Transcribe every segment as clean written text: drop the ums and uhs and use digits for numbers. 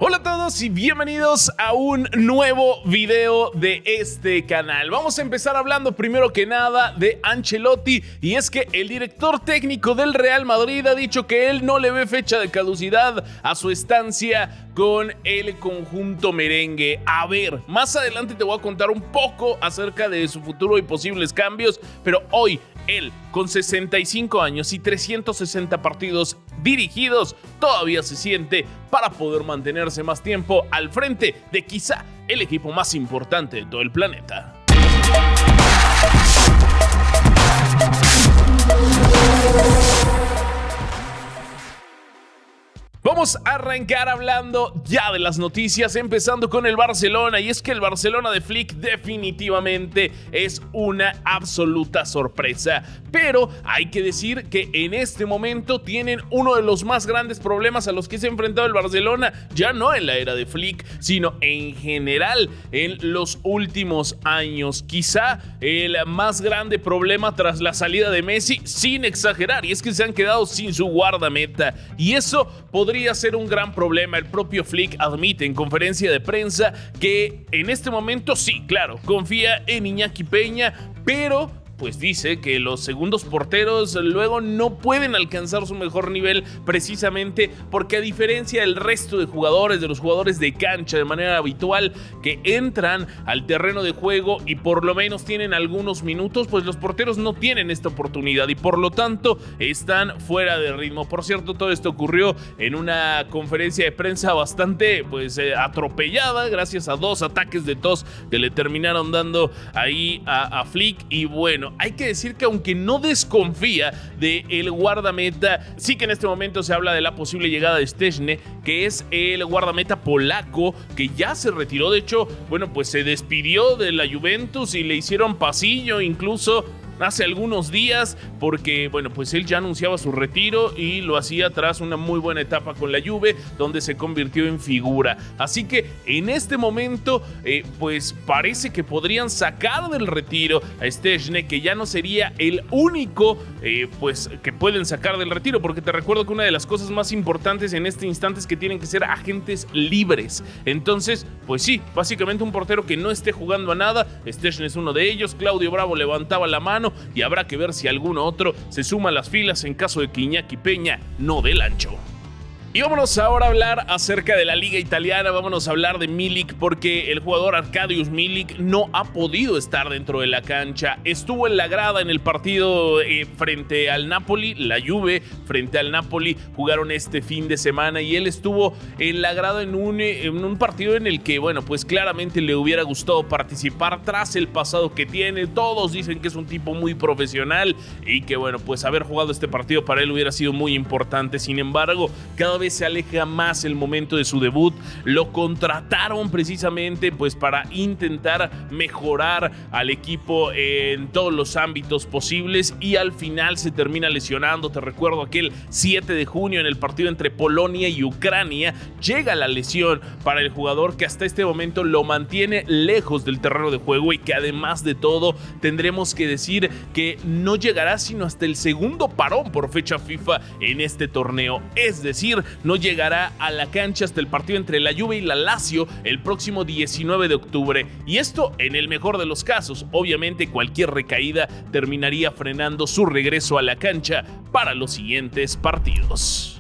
Hola a todos y bienvenidos a un nuevo video de este canal. Vamos a empezar hablando primero que nada de Ancelotti, y es que el director técnico del Real Madrid ha dicho que él no le ve fecha de caducidad a su estancia con el conjunto merengue. A ver, más adelante te voy a contar un poco acerca de su futuro y posibles cambios, pero hoy él, con 65 años y 360 partidos dirigidos, todavía se siente para poder mantenerse más tiempo al frente de quizá el equipo más importante de todo el planeta. Vamos a arrancar hablando ya de las noticias, empezando con el Barcelona, y es que el Barcelona de Flick definitivamente es una absoluta sorpresa, pero hay que decir que en este momento tienen uno de los más grandes problemas a los que se ha enfrentado el Barcelona, ya no en la era de Flick, sino en general en los últimos años. Quizá el más grande problema tras la salida de Messi, sin exagerar, y es que se han quedado sin su guardameta, y eso podría ser un gran problema. El propio Flick admite en conferencia de prensa que en este momento sí, claro, confía en Iñaki Peña, pero pues dice que los segundos porteros luego no pueden alcanzar su mejor nivel, precisamente porque, a diferencia del resto de jugadores, de los jugadores de cancha de manera habitual que entran al terreno de juego y por lo menos tienen algunos minutos, pues los porteros no tienen esta oportunidad y por lo tanto están fuera de ritmo. Por cierto, todo esto ocurrió en una conferencia de prensa bastante atropellada, gracias a dos ataques de tos que le terminaron dando ahí a Flick. Y bueno, hay que decir que aunque no desconfía del guardameta, sí que en este momento se habla de la posible llegada de Szczęsny, que es el guardameta polaco que ya se retiró. De hecho, bueno, pues se despidió de la Juventus y le hicieron pasillo incluso hace algunos días, porque bueno, pues él ya anunciaba su retiro y lo hacía tras una muy buena etapa con la Juve, donde se convirtió en figura. Así que en este momento pues parece que podrían sacar del retiro a Szczęsny, que ya no sería el único pues que pueden sacar del retiro, porque te recuerdo que una de las cosas más importantes en este instante es que tienen que ser agentes libres. Entonces, pues sí, básicamente un portero que no esté jugando a nada. Szczęsny es uno de ellos. Claudio Bravo levantaba la mano y habrá que ver si alguno otro se suma a las filas en caso de que Iñaki Peña no dé el ancho. Y vámonos ahora a hablar acerca de la liga italiana. Vámonos a hablar de Milik, porque el jugador Arkadiusz Milik no ha podido estar dentro de la cancha. Estuvo en la grada en el partido frente al Napoli. La Juve frente al Napoli jugaron este fin de semana y él estuvo en la grada en un partido en el que, bueno, pues claramente le hubiera gustado participar tras el pasado que tiene. Todos dicen que es un tipo muy profesional y que, bueno, pues haber jugado este partido para él hubiera sido muy importante. Sin embargo, cada vez se aleja más el momento de su debut. Lo contrataron precisamente pues para intentar mejorar al equipo en todos los ámbitos posibles y al final se termina lesionando. Te recuerdo aquel 7 de junio en el partido entre Polonia y Ucrania. Llega la lesión para el jugador, que hasta este momento lo mantiene lejos del terreno de juego y que además de todo tendremos que decir que no llegará sino hasta el segundo parón por fecha FIFA en este torneo. Es decir, no llegará a la cancha hasta el partido entre la Juve y la Lazio el próximo 19 de octubre. Y esto en el mejor de los casos. Obviamente cualquier recaída terminaría frenando su regreso a la cancha para los siguientes partidos.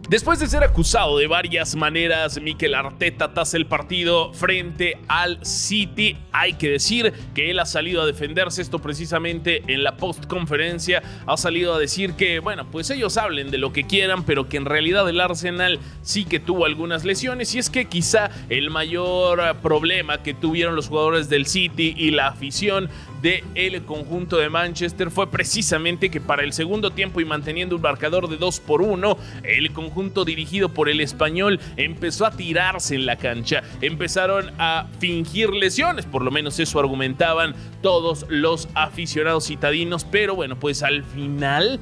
Después de ser acusado de varias maneras, Mikel Arteta tras el partido frente al City, hay que decir que él ha salido a defenderse. Esto precisamente en la postconferencia ha salido a decir que, bueno, pues ellos hablen de lo que quieran, pero que en realidad el Arsenal sí que tuvo algunas lesiones, y es que quizá el mayor problema que tuvieron los jugadores del City y la afición del conjunto de Manchester fue precisamente que para el segundo tiempo, y manteniendo un marcador de 2-1, el conjunto dirigido por el español empezó a tirarse en la cancha, empezaron a fingir lesiones, por lo menos eso argumentaban todos los aficionados citadinos, pero bueno, pues al final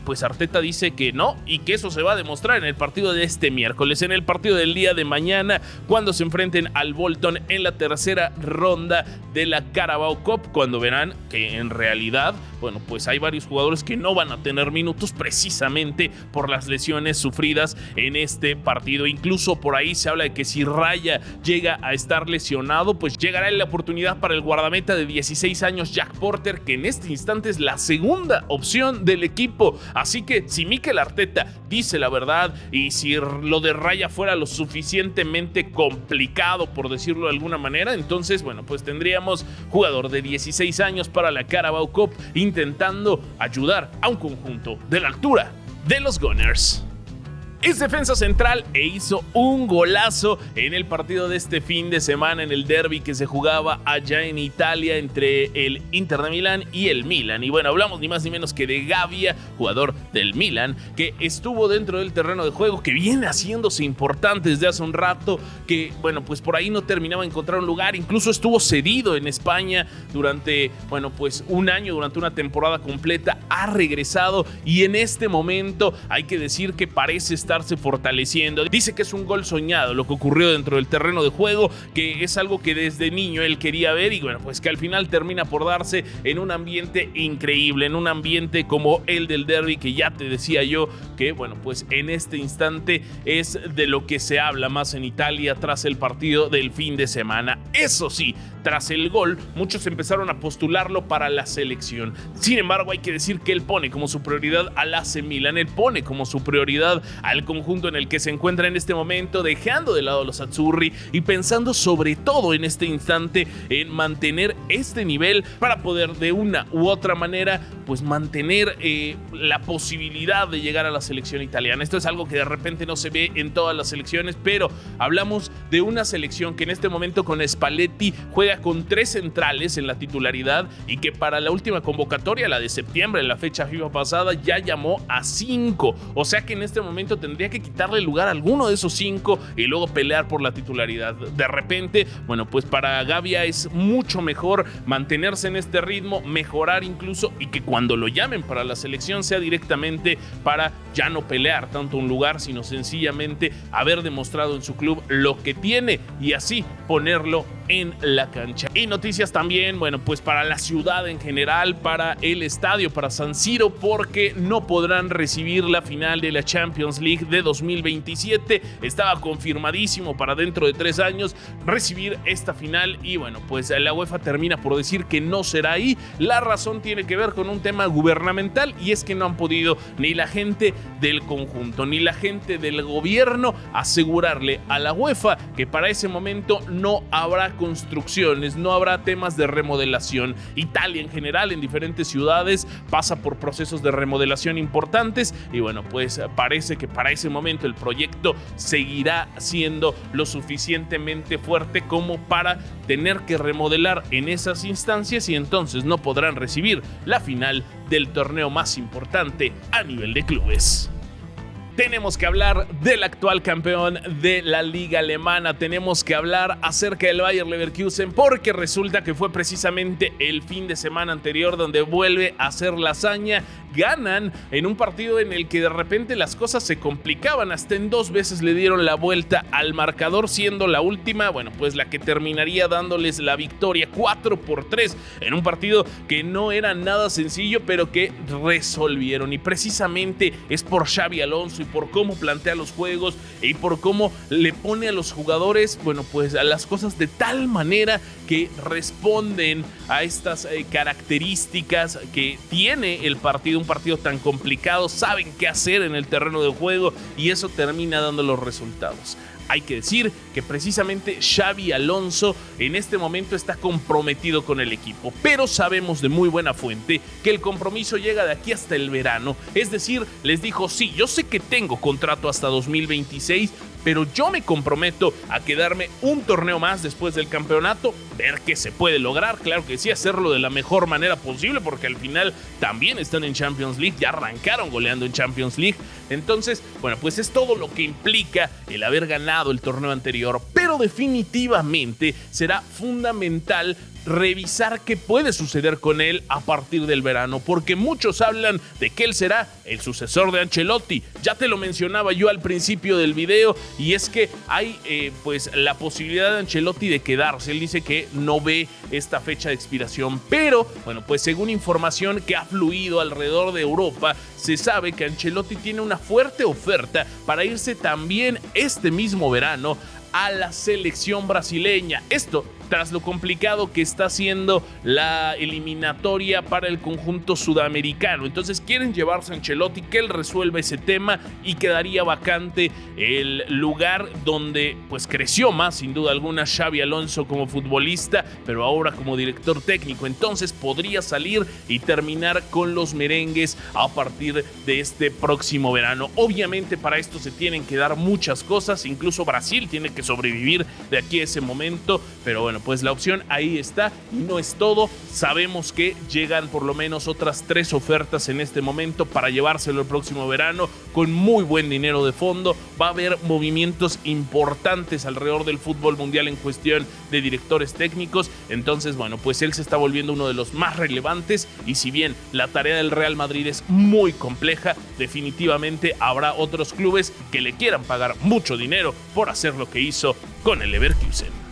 pues Arteta dice que no, y que eso se va a demostrar en el partido de este miércoles, en el partido del día de mañana, cuando se enfrenten al Bolton en la tercera ronda de la Carabao Cup, cuando verán que en realidad, bueno, pues hay varios jugadores que no van a tener minutos precisamente por las lesiones sufridas en este partido. Incluso por ahí se habla de que si Raya llega a estar lesionado, pues llegará la oportunidad para el guardameta de 16 años Jack Porter, que en este instante es la segunda opción del equipo. Así que si Mikel Arteta dice la verdad y si lo de Raya fuera lo suficientemente complicado, por decirlo de alguna manera, entonces, bueno, pues tendríamos jugador de 16 años para la Carabao Cup intentando ayudar a un conjunto de la altura de los Gunners. Es defensa central e hizo un golazo en el partido de este fin de semana, en el derbi que se jugaba allá en Italia entre el Inter de Milán y el Milan. Y bueno, hablamos ni más ni menos que de Gavia, jugador del Milan, que estuvo dentro del terreno de juego, que viene haciéndose importante desde hace un rato, que bueno, pues por ahí no terminaba de encontrar un lugar, incluso estuvo cedido en España durante, bueno, pues un año, durante una temporada completa, ha regresado y en este momento hay que decir que parece estarse fortaleciendo. Dice que es un gol soñado lo que ocurrió dentro del terreno de juego, que es algo que desde niño él quería ver y bueno, pues que al final termina por darse en un ambiente increíble, en un ambiente como el del derbi, que ya te decía yo que bueno, pues en este instante es de lo que se habla más en Italia tras el partido del fin de semana. Eso sí, tras el gol, muchos empezaron a postularlo para la selección. Sin embargo, hay que decir que él pone como su prioridad al AC Milan, él pone como su prioridad al conjunto en el que se encuentra en este momento, dejando de lado a los azzurri y pensando sobre todo en este instante en mantener este nivel para poder de una u otra manera pues mantener la posibilidad de llegar a la selección italiana. Esto es algo que de repente no se ve en todas las selecciones, pero hablamos de una selección que en este momento con Spalletti juega con 3 centrales en la titularidad y que para la última convocatoria, la de septiembre, en la fecha FIFA pasada, ya llamó a 5. O sea que en este momento tendría que quitarle lugar a alguno de esos 5 y luego pelear por la titularidad. De repente, bueno, pues para Gavia es mucho mejor mantenerse en este ritmo, mejorar incluso, y que cuando lo llamen para la selección sea directamente para ya no pelear tanto un lugar, sino sencillamente haber demostrado en su club lo que tiene y así ponerlo en la cancha. Y noticias también, bueno, pues para la ciudad en general, para el estadio, para San Siro, porque no podrán recibir la final de la Champions League de 2027. Estaba confirmadísimo para dentro de 3 años recibir esta final y bueno, pues la UEFA termina por decir que no será ahí. La razón tiene que ver con un tema gubernamental y es que no han podido ni la gente del conjunto ni la gente del gobierno asegurarle a la UEFA que para ese momento no habrá construcciones, no habrá temas de remodelación. Italia en general, en diferentes ciudades, pasa por procesos de remodelación importantes y bueno, pues parece que para ese momento el proyecto seguirá siendo lo suficientemente fuerte como para tener que remodelar en esas instancias y entonces no podrán recibir la final del torneo más importante a nivel de clubes. Tenemos que hablar del actual campeón de la liga alemana, tenemos que hablar acerca del Bayer Leverkusen porque resulta que fue precisamente el fin de semana anterior donde vuelve a hacer la hazaña. Ganan en un partido en el que de repente las cosas se complicaban, hasta en 2 veces le dieron la vuelta al marcador, siendo la última, bueno, pues la que terminaría dándoles la victoria 4-3 en un partido que no era nada sencillo, pero que resolvieron. Y precisamente es por Xabi Alonso y por cómo plantea los juegos y por cómo le pone a los jugadores, bueno, pues a las cosas de tal manera que responden a estas características que tiene el partido, un partido tan complicado. Saben qué hacer en el terreno de juego y eso termina dando los resultados. Hay que decir que precisamente Xabi Alonso en este momento está comprometido con el equipo, pero sabemos de muy buena fuente que el compromiso llega de aquí hasta el verano. Es decir, les dijo, sí, yo sé que tengo contrato hasta 2026, pero yo me comprometo a quedarme un torneo más después del campeonato, ver qué se puede lograr, claro que sí, hacerlo de la mejor manera posible, porque al final también están en Champions League, ya arrancaron goleando en Champions League. Entonces, bueno, pues es todo lo que implica el haber ganado el torneo anterior, pero definitivamente será fundamental revisar qué puede suceder con él a partir del verano, porque muchos hablan de que él será el sucesor de Ancelotti. Ya te lo mencionaba yo al principio del video, y es que hay pues la posibilidad de Ancelotti de quedarse. Él dice que no ve esta fecha de expiración, pero bueno, pues según información que ha fluido alrededor de Europa, se sabe que Ancelotti tiene una fuerte oferta para irse también este mismo verano a la selección brasileña. Esto tras lo complicado que está siendo la eliminatoria para el conjunto sudamericano. Entonces quieren llevarse a Ancelotti, que él resuelva ese tema, y quedaría vacante el lugar donde pues creció más, sin duda alguna, Xabi Alonso como futbolista, pero ahora como director técnico. Entonces podría salir y terminar con los merengues a partir de este próximo verano. Obviamente para esto se tienen que dar muchas cosas, incluso Brasil tiene que sobrevivir de aquí a ese momento, pero bueno, pues la opción ahí está, y no es todo. Sabemos que llegan por lo menos otras 3 ofertas en este momento para llevárselo el próximo verano con muy buen dinero de fondo. Va a haber movimientos importantes alrededor del fútbol mundial en cuestión de directores técnicos. Entonces, bueno, pues él se está volviendo uno de los más relevantes, y si bien la tarea del Real Madrid es muy compleja, definitivamente habrá otros clubes que le quieran pagar mucho dinero por hacer lo que hizo con el Leverkusen.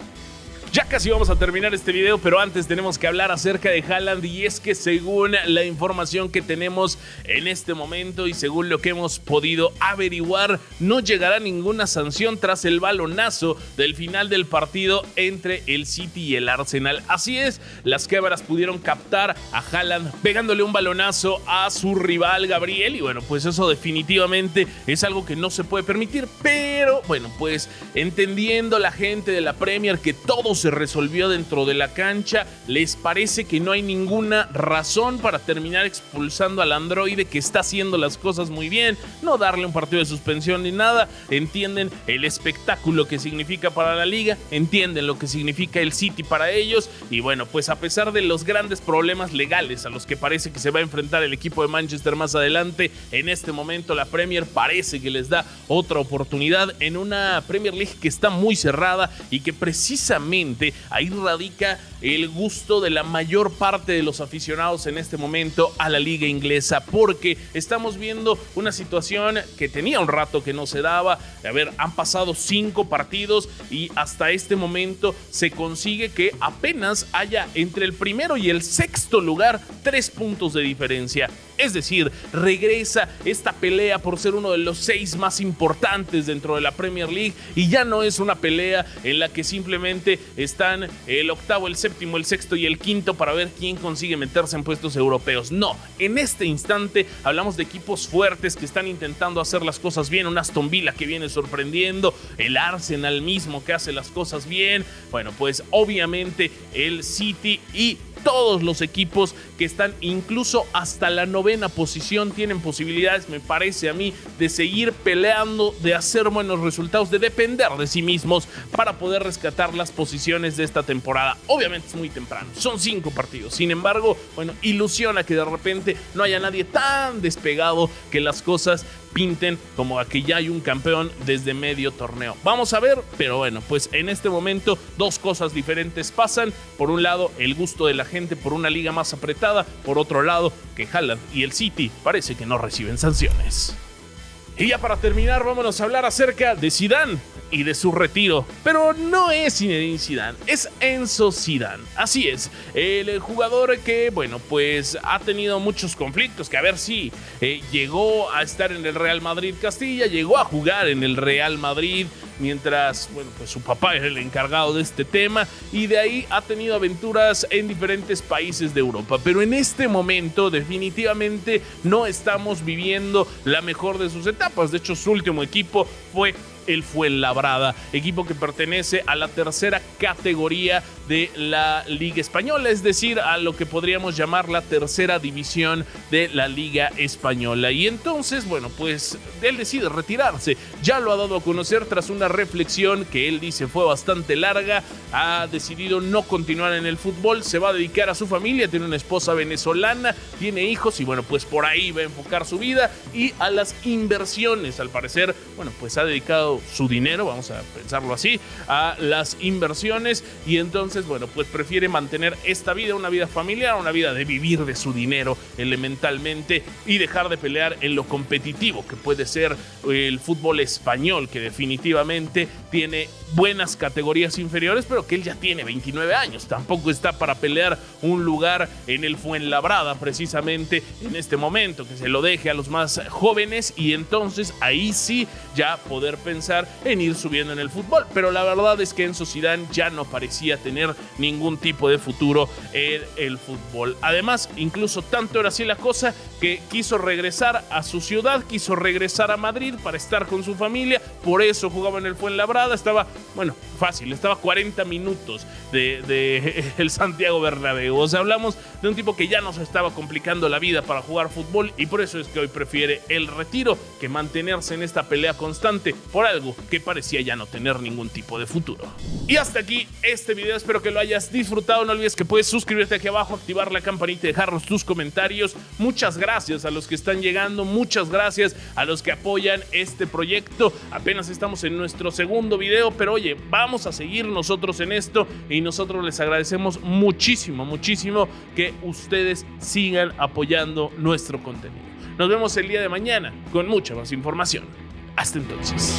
Ya casi vamos a terminar este video, pero antes tenemos que hablar acerca de Haaland, y es que según la información que tenemos en este momento y según lo que hemos podido averiguar, no llegará ninguna sanción tras el balonazo del final del partido entre el City y el Arsenal. Así es, las cámaras pudieron captar a Haaland pegándole un balonazo a su rival Gabriel, y bueno, pues eso definitivamente es algo que no se puede permitir, pero bueno, pues entendiendo la gente de la Premier que todos se resolvió dentro de la cancha, les parece que no hay ninguna razón para terminar expulsando al androide, que está haciendo las cosas muy bien, no darle un partido de suspensión ni nada. Entienden el espectáculo que significa para la liga, entienden lo que significa el City para ellos, y bueno, pues a pesar de los grandes problemas legales a los que parece que se va a enfrentar el equipo de Manchester más adelante, en este momento la Premier parece que les da otra oportunidad en una Premier League que está muy cerrada, y que precisamente ahí radica el gusto de la mayor parte de los aficionados en este momento a la liga inglesa, porque estamos viendo una situación que tenía un rato que no se daba. A ver, han pasado 5 partidos y hasta este momento se consigue que apenas haya entre el primero y el sexto lugar 3 puntos de diferencia. Es decir, regresa esta pelea por ser uno de los 6 más importantes dentro de la Premier League, y ya no es una pelea en la que simplemente están el octavo, el séptimo, el sexto y el quinto para ver quién consigue meterse en puestos europeos. No, en este instante hablamos de equipos fuertes que están intentando hacer las cosas bien. Un Aston Villa que viene sorprendiendo, el Arsenal mismo que hace las cosas bien, bueno, pues obviamente el City y todos los equipos que están incluso hasta la 9ª posición tienen posibilidades, me parece a mí, de seguir peleando, de hacer buenos resultados, de depender de sí mismos para poder rescatar las posiciones de esta temporada. Obviamente es muy temprano, son 5 partidos, sin embargo, bueno, ilusiona que de repente no haya nadie tan despegado, que las cosas pinten como a que ya hay un campeón desde medio torneo. Vamos a ver, pero bueno, pues en este momento 2 cosas diferentes pasan. Por un lado, el gusto de la gente por una liga más apretada. Por otro lado, que Haaland y el City parece que no reciben sanciones. Y ya para terminar, vámonos a hablar acerca de Zidane y de su retiro. Pero no es Zinedine Zidane, es Enzo Zidane. Así es, el jugador que, bueno, pues ha tenido muchos conflictos, que a ver si llegó a estar en el Real Madrid Castilla, llegó a jugar en el Real Madrid, mientras, bueno, pues su papá era el encargado de este tema, y de ahí ha tenido aventuras en diferentes países de Europa. Pero en este momento definitivamente no estamos viviendo la mejor de sus etapas. De hecho, su último equipo fue el Fuenlabrada, equipo que pertenece a la 3ª categoría de la Liga Española, es decir, a lo que podríamos llamar la 3ª división de la Liga Española. Y entonces, bueno, pues él decide retirarse. Ya lo ha dado a conocer tras una reflexión que él dice fue bastante larga. Ha decidido no continuar en el fútbol, se va a dedicar a su familia, tiene una esposa venezolana, tiene hijos, y bueno, pues por ahí va a enfocar su vida y a las inversiones. Al parecer, bueno, pues ha dedicado dedicado su dinero, vamos a pensarlo así, a las inversiones, y entonces, bueno, pues prefiere mantener esta vida, una vida familiar, una vida de vivir de su dinero elementalmente, y dejar de pelear en lo competitivo que puede ser el fútbol español, que definitivamente tiene buenas categorías inferiores, pero que él ya tiene 29 años, tampoco está para pelear un lugar en el Fuenlabrada precisamente en este momento, que se lo deje a los más jóvenes, y entonces ahí sí ya poder pensar en ir subiendo en el fútbol. Pero la verdad es que Enzo Zidane ya no parecía tener ningún tipo de futuro en el fútbol. Además, incluso tanto era así la cosa que quiso regresar a su ciudad, quiso regresar a Madrid para estar con su familia, por eso jugaba en el Fuenlabrada, estaba, bueno, fácil, estaba 40 minutos de el Santiago Bernabéu. O sea, hablamos de un tipo que ya nos estaba complicando la vida para jugar fútbol, y por eso es que hoy prefiere el retiro que mantenerse en esta pelea constante por algo que parecía ya no tener ningún tipo de futuro. Y hasta aquí este video, espero que lo hayas disfrutado. No olvides que puedes suscribirte aquí abajo, activar la campanita y dejarnos tus comentarios. Muchas gracias a los que están llegando, muchas gracias a los que apoyan este proyecto. Apenas estamos en nuestro segundo video, pero oye, vamos a seguir nosotros en esto, y nosotros les agradecemos muchísimo, muchísimo que ustedes sigan apoyando nuestro contenido. Nos vemos el día de mañana con mucha más información. Hasta entonces.